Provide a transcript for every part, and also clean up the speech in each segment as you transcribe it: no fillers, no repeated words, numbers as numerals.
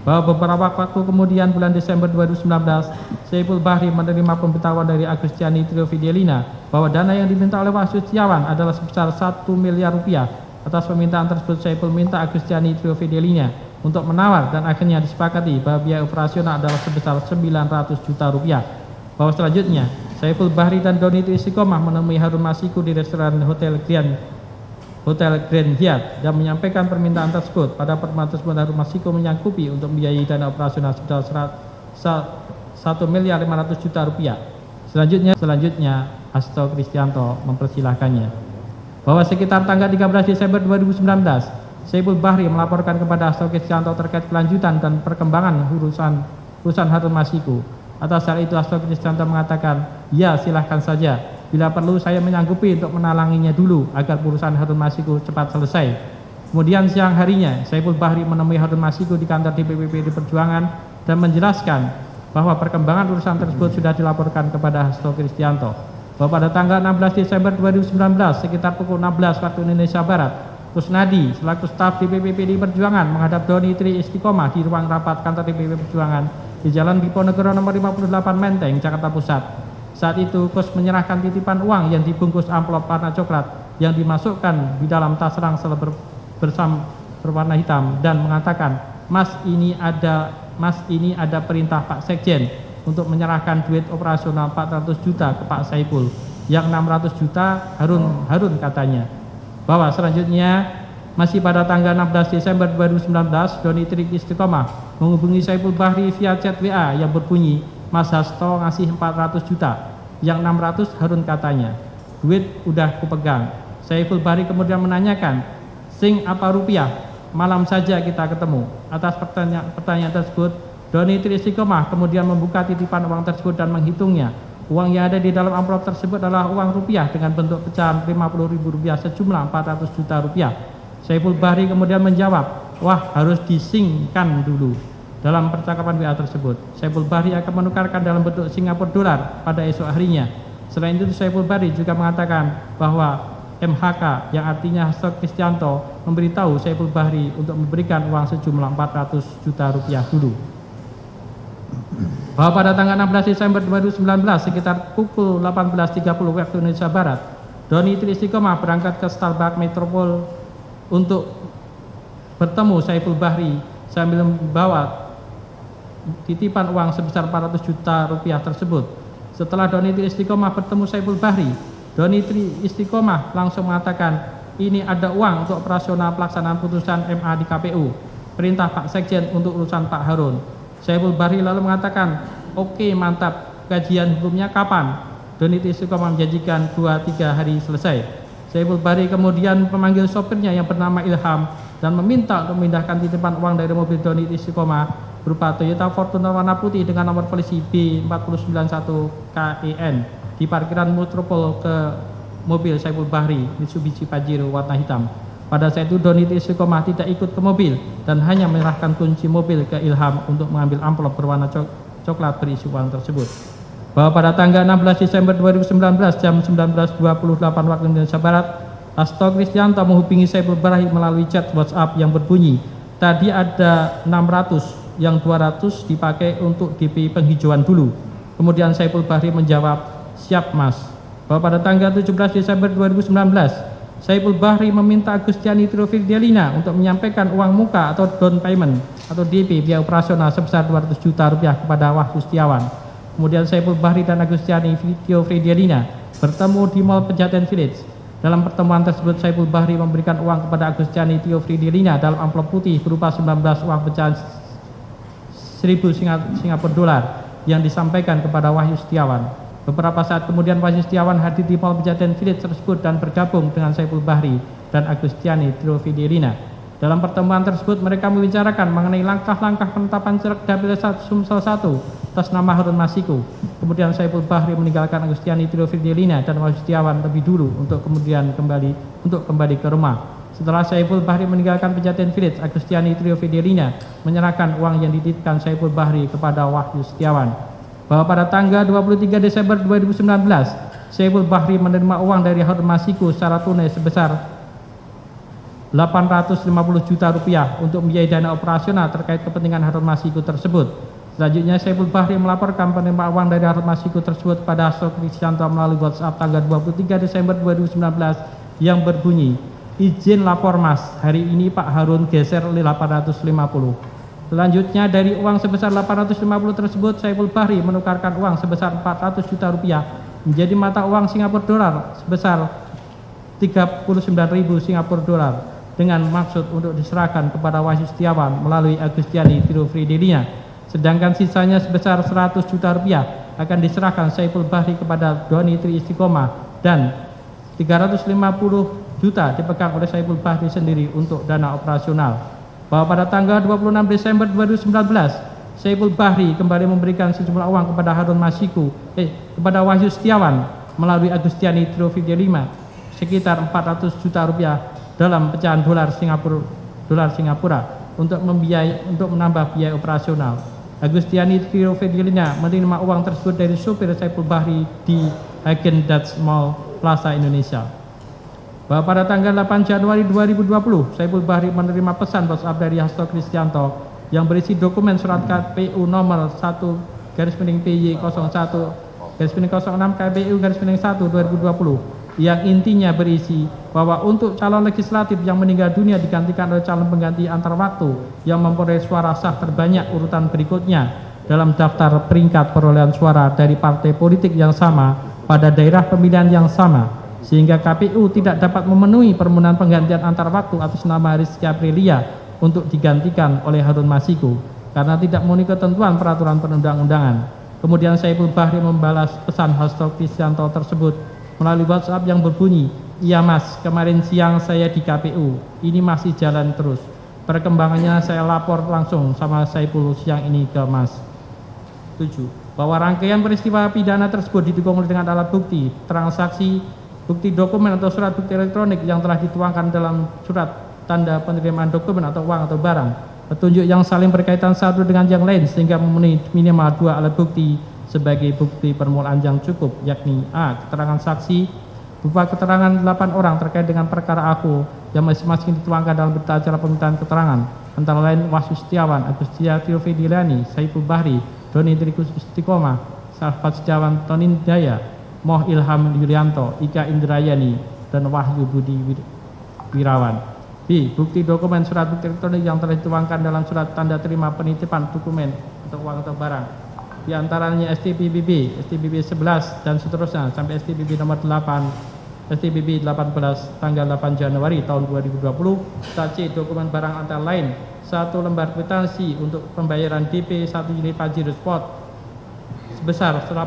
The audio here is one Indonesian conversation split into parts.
bahwa beberapa waktu kemudian bulan Desember 2019, Saiful Bahri menerima pemberitahuan dari Agustiani Trio Fidelina bahwa dana yang diminta oleh Wahyu Setiawan adalah sebesar 1 miliar rupiah. Atas permintaan tersebut, Saiful minta Agustiani Trio Fidelina untuk menawar dan akhirnya disepakati bahwa biaya operasional adalah sebesar 900 juta rupiah. Bahwa selanjutnya, Saiful Bahri dan Doni Tri Istiqomah menemui Harun Masiku di restoran Hotel Grand Hyatt dan menyampaikan permintaan tersebut. Pada pertemuan tersebut, Harun Masiku menyanggupi untuk membiayai dana operasional sebesar 1 miliar 500 juta rupiah. Selanjutnya Hasto Kristianto mempersilahkannya bahwa sekitar tanggal 13 Desember 2019, Saiful Bahri melaporkan kepada Hasto Kristianto terkait kelanjutan dan perkembangan urusan Harun Masiku. Atas hal itu, Hasto Kristianto mengatakan, ya silahkan saja, bila perlu saya menyanggupi untuk menalanginya dulu agar urusan Harun Masiku cepat selesai. Kemudian siang harinya, Saiful Bahri menemui Harun Masiku di kantor DPP PD Perjuangan dan menjelaskan bahwa perkembangan urusan tersebut sudah dilaporkan kepada Hasto Kristianto. Bahwa pada tanggal 16 Desember 2019 sekitar pukul 16 waktu Indonesia Barat, Kusnadi selaku staf DPP PD Perjuangan menghadap Doni Tri Istiqomah di ruang rapat kantor DPP Perjuangan di Jalan Diponegoro nomor 58 Menteng, Jakarta Pusat. Saat itu Kus menyerahkan titipan uang yang dibungkus amplop warna coklat yang dimasukkan di dalam tas ransel berwarna hitam dan mengatakan, Mas ini ada perintah Pak Sekjen untuk menyerahkan duit operasional 400 juta ke Pak Saiful, yang 600 juta Harun katanya. Bahwa selanjutnya masih pada tanggal 16 Desember 2019, Doni Tri Istiqomah menghubungi Saiful Bahri via chat WA yang berbunyi, Mas Hasto ngasih 400 juta, yang 600 Harun katanya. Duit udah kupegang. Saiful Bahri kemudian menanyakan, sing apa rupiah? Malam saja kita ketemu. Atas pertanyaan tersebut, Doni Tri Istiqomah kemudian membuka titipan uang tersebut dan menghitungnya. Uang yang ada di dalam amplop tersebut adalah uang rupiah dengan bentuk pecahan Rp50.000 sejumlah 400 juta rupiah. Saiful Bahri kemudian menjawab, wah harus disingkan dulu. Dalam percakapan WA tersebut, Saiful Bahri akan menukarkan dalam bentuk Singapura dolar pada esok harinya. Selain itu, Saiful Bahri juga mengatakan bahwa MHK yang artinya Hasto Kristianto memberitahu Saiful Bahri untuk memberikan uang sejumlah 400 juta rupiah dulu. Bahwa pada tanggal 16 Desember 2019 sekitar pukul 18.30 waktu Indonesia Barat, Doni Tri Istiqomah berangkat ke Starbucks Metropol untuk bertemu Saiful Bahri sambil membawa titipan uang sebesar 400 juta rupiah tersebut. Setelah Doni Tri Istiqomah bertemu Saiful Bahri, Doni Tri Istiqomah langsung mengatakan, ini ada uang untuk operasional pelaksanaan putusan MA di KPU, perintah Pak Sekjen untuk urusan Pak Harun. Saiful Bahri lalu mengatakan, oke mantap, kajian hukumnya kapan? Doni Tri Istiqomah menjanjikan 2-3 hari selesai. Saiful Bahri kemudian memanggil sopirnya yang bernama Ilham dan meminta untuk memindahkan titipan uang dari mobil Doni Tri Istiqomah berupa Toyota Fortuner warna putih dengan nomor polisi B4091KEN di parkiran Metropol ke mobil Saiful Bahri Mitsubishi Pajero warna hitam. Pada saat itu Doni Tri Istiqomah tidak ikut ke mobil dan hanya menyerahkan kunci mobil ke Ilham untuk mengambil amplop berwarna coklat berisi uang tersebut. Bahwa pada tanggal 16 Desember 2019 jam 19.28 waktu Indonesia Barat, Hasto Kristianto menghubungi Saiful Bahri melalui chat WhatsApp yang berbunyi, tadi ada 600, yang 200 dipakai untuk DP penghijauan dulu. Kemudian Saiful Bahri menjawab, siap mas. Bahwa pada tanggal 17 Desember 2019, Saiful Bahri meminta Agustiani Trio Fidelina untuk menyampaikan uang muka atau down payment atau DP biaya operasional sebesar 200 juta rupiah kepada Wahyu Setiawan. Kemudian Saiful Bahri dan Agustiani Trio Fidelina bertemu di Mall Pejaten Village. Dalam pertemuan tersebut, Saiful Bahri memberikan uang kepada Agustiani Trio Fidelina dalam amplop putih berupa 19 uang pecahan 1.000 Singapura dolar yang disampaikan kepada Wahyu Setiawan. Beberapa saat kemudian Wahyu Setiawan hadir di Mall Pejaten Village tersebut dan bergabung dengan Saiful Bahri dan Agustiani Trio Fidelina. Dalam pertemuan tersebut mereka membicarakan mengenai langkah-langkah penetapan caleg dapil Sumsel 1 atas nama Harun Masiku. Kemudian Saiful Bahri meninggalkan Agustiani Trio Fidelina dan Wahyu Setiawan lebih dulu untuk kemudian kembali ke rumah. Setelah Saiful Bahri meninggalkan Pejaten Village, Agustiani Trio Fidelina menyerahkan uang yang dititipkan Saiful Bahri kepada Wahyu Setiawan. Bahwa pada tanggal 23 Desember 2019, Saiful Bahri menerima uang dari Harun Masiku secara tunai sebesar 850 juta rupiah untuk membiayai dana operasional terkait kepentingan Harun Masiku tersebut. Selanjutnya, Saiful Bahri melaporkan penerima uang dari Harun Masiku tersebut pada Hasto Kristianto melalui WhatsApp tanggal 23 Desember 2019 yang berbunyi, izin lapor Mas, hari ini Pak Harun geser 850. Selanjutnya, dari uang sebesar 850 tersebut, Saiful Bahri menukarkan uang sebesar 400 juta rupiah menjadi mata uang Singapura dolar sebesar 39.000 Singapura dolar dengan maksud untuk diserahkan kepada Wahyu Setiawan melalui Agustiani Tirofridelia. Sedangkan sisanya sebesar 100 juta rupiah akan diserahkan Saiful Bahri kepada Doni Tri Istiqomah dan 350 juta dipegang oleh Saiful Bahri sendiri untuk dana operasional. Bahwa pada tanggal 26 Desember 2019, Saiful Bahri kembali memberikan sejumlah uang kepada Harun Masiku, kepada Wahyu Setiawan melalui Agustiani Tirofridelia sekitar 400 juta rupiah dalam pecahan dolar Singapura untuk menambah biaya operasional. Agustiani Tirofridelia menerima uang tersebut dari supir Saiful Bahri di Hagen Dutch Mall Plaza Indonesia. Bahwa pada tanggal 8 Januari 2020, Saiful Bahri menerima pesan WhatsApp dari Hasto Kristianto yang berisi dokumen surat KPU nomor 1/PY 01/06 KPU/1 2020 yang intinya berisi bahwa untuk calon legislatif yang meninggal dunia digantikan oleh calon pengganti antar waktu yang memperoleh suara sah terbanyak urutan berikutnya dalam daftar peringkat perolehan suara dari partai politik yang sama pada daerah pemilihan yang sama, sehingga KPU tidak dapat memenuhi permohonan penggantian antar waktu atas nama Rizky Aprilia untuk digantikan oleh Harun Masiku karena tidak memenuhi ketentuan peraturan perundang-undangan. Kemudian Saiful Bahri membalas pesan Hasto Kristianto tersebut melalui WhatsApp yang berbunyi, iya Mas, kemarin siang saya di KPU, ini masih jalan terus. Perkembangannya saya lapor langsung sama Saiful siang ini ke Mas. 7. Bahwa rangkaian peristiwa pidana tersebut didukung dengan alat bukti, transaksi, bukti dokumen atau surat bukti elektronik yang telah dituangkan dalam surat tanda penerimaan dokumen atau uang atau barang, petunjuk yang saling berkaitan satu dengan yang lain sehingga memenuhi minimal 2 alat bukti sebagai bukti permulaan yang cukup, yakni A. Keterangan saksi berupa keterangan 8 orang terkait dengan perkara aku yang masing-masing dituangkan dalam berita acara permintaan keterangan, antara lain Wahyu Setiawan, Agustiani Tirofridelia, Saiful Bahri, Doni Tri Istiqomah, Salvat Setiawan Tonindaya, Moh Ilham Yulianto, Ika Indrayani, dan Wahyu Budi Wirawan. B. Bukti dokumen surat bukti elektronik yang telah dituangkan dalam surat tanda terima penitipan dokumen atau uang atau barang, di antaranya STPBB, STPBB 11 dan seterusnya sampai STPBB nomor 8, STPBB 18 tanggal 8 Januari tahun 2020. C. Dokumen barang antara lain 1 lembar kwitansi untuk pembayaran DP 1 unit Pajero Sport sebesar 10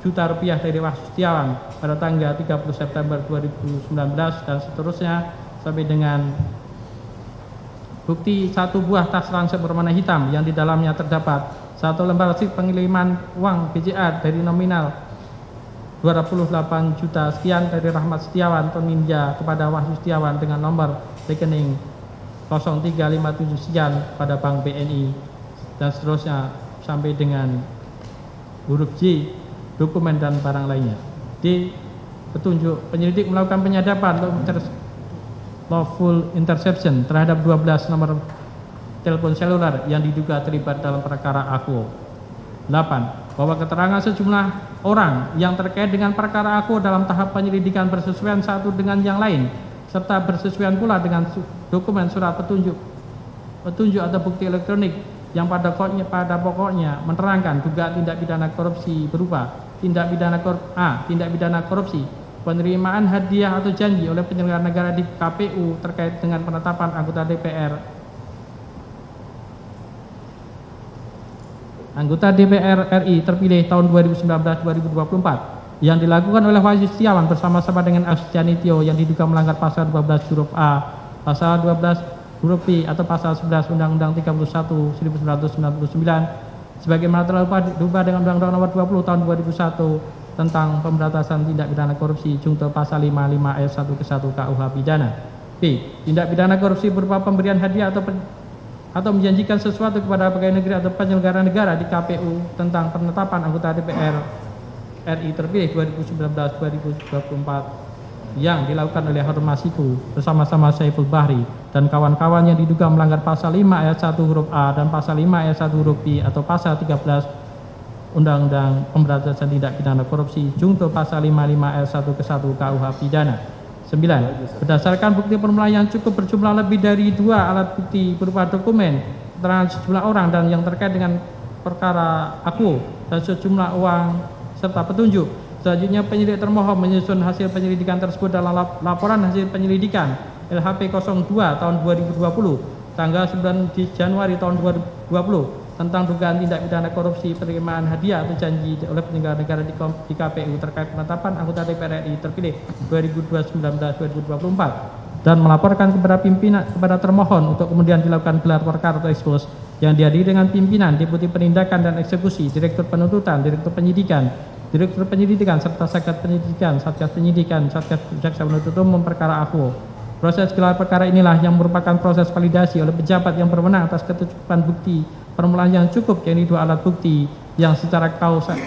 juta rupiah dari Wahyu Setiawan pada tanggal 30 September 2019 dan seterusnya sampai dengan bukti 1 buah tas ransel berwarna hitam yang di dalamnya terdapat 1 lembar receipt pengiriman uang BCA dari nominal 28 juta sekian dari Rahmat Setiawan Toninja kepada Wahyu Setiawan dengan nomor rekening 0357 sekian pada Bank BNI dan seterusnya sampai dengan huruf J, dokumen dan barang lainnya. D. Petunjuk penyelidik melakukan penyadapan lawful interception terhadap 12 nomor telepon seluler yang diduga terlibat dalam perkara aku. 8. Bahwa keterangan sejumlah orang yang terkait dengan perkara aku dalam tahap penyelidikan bersesuaian satu dengan yang lain serta bersesuaian pula dengan dokumen surat petunjuk atau bukti elektronik yang pada pokoknya menerangkan dugaan tindak pidana korupsi berupa tindak pidana korupsi, penerimaan hadiah atau janji oleh penyelenggara negara di KPU terkait dengan penetapan anggota DPR RI terpilih tahun 2019-2024 yang dilakukan oleh Wahyu Setiawan bersama-sama dengan Agustiani Tio yang diduga melanggar pasal 12 huruf A, pasal 12 huruf B atau pasal 11 Undang-Undang 31 1999 sebagaimana telah diubah dengan Undang-Undang Nomor 20 Tahun 2001 tentang pemberantasan tindak pidana korupsi junto pasal 55 ayat 1 ke 1 KUH pidana. B. Tindak pidana korupsi berupa pemberian hadiah atau menjanjikan sesuatu kepada pegawai negeri atau penyelenggara negara di KPU tentang penetapan anggota DPR RI terpilih 2019-2024. 5. yang dilakukan oleh Harun Masiku bersama-sama Saiful Bahri dan kawan-kawan yang diduga melanggar pasal 5 ayat 1 huruf A dan pasal 5 ayat 1 huruf B atau pasal 13 Undang-Undang Pemberantasan Tindak Pidana Korupsi junto pasal 55 ayat 1 ke 1 KUH Pidana. 9. Berdasarkan bukti permulaan yang cukup berjumlah lebih dari 2 alat bukti berupa dokumen, keterangan sejumlah orang dan yang terkait dengan perkara aku dan sejumlah uang serta petunjuk. Selanjutnya penyidik termohon menyusun hasil penyelidikan tersebut dalam laporan hasil penyelidikan LHP 02 tahun 2020 tanggal 9 Januari tahun 2020 tentang dugaan tindak pidana korupsi penerimaan hadiah atau janji oleh penyelenggara negara di KPU terkait penetapan anggota DPR RI terpilih 2019-2024 dan melaporkan kepada termohon untuk kemudian dilakukan gelar perkara atau ekspos yang dihadiri dengan pimpinan, deputi penindakan dan eksekusi, direktur penuntutan, direktur penyidikan serta satgas penyidikan, satgas jaksa penuntut umum perkara AFO. Proses gelar perkara inilah yang merupakan proses validasi oleh pejabat yang berwenang atas kecukupan bukti permulaan yang cukup, yakni 2 alat bukti yang secara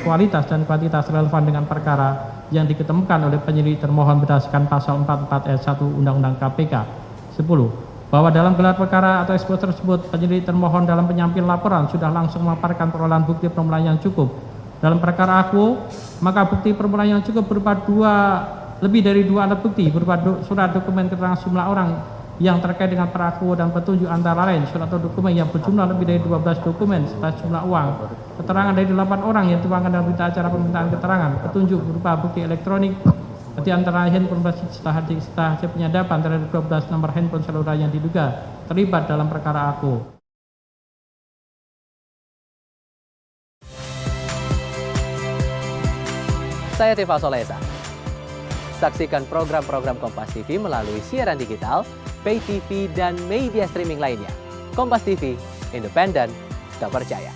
kualitas dan kuantitas relevan dengan perkara yang diketemukan oleh penyelidik termohon berdasarkan pasal 44 ayat 1 Undang-Undang KPK. 10. Bahwa dalam gelar perkara atau ekspos tersebut penyelidik termohon dalam penyampaian laporan sudah langsung memaparkan perolehan bukti permulaan yang cukup. Dalam perkara aku, maka bukti permulaan yang cukup berupa lebih dari 2 alat bukti berupa surat dokumen keterangan sejumlah orang yang terkait dengan peraku dan petunjuk antara lain surat atau dokumen yang berjumlah lebih dari 12 dokumen serta sejumlah uang, keterangan dari 8 orang yang dituangkan dalam berita acara permintaan keterangan, petunjuk berupa bukti elektronik di antara handphone serta hasil penyadapan terhadap 12 nomor handphone seluler yang diduga terlibat dalam perkara aku. Saya Tifa Solesa. Saksikan program-program Kompas TV melalui siaran digital, pay TV, dan media streaming lainnya. Kompas TV, independen, terpercaya.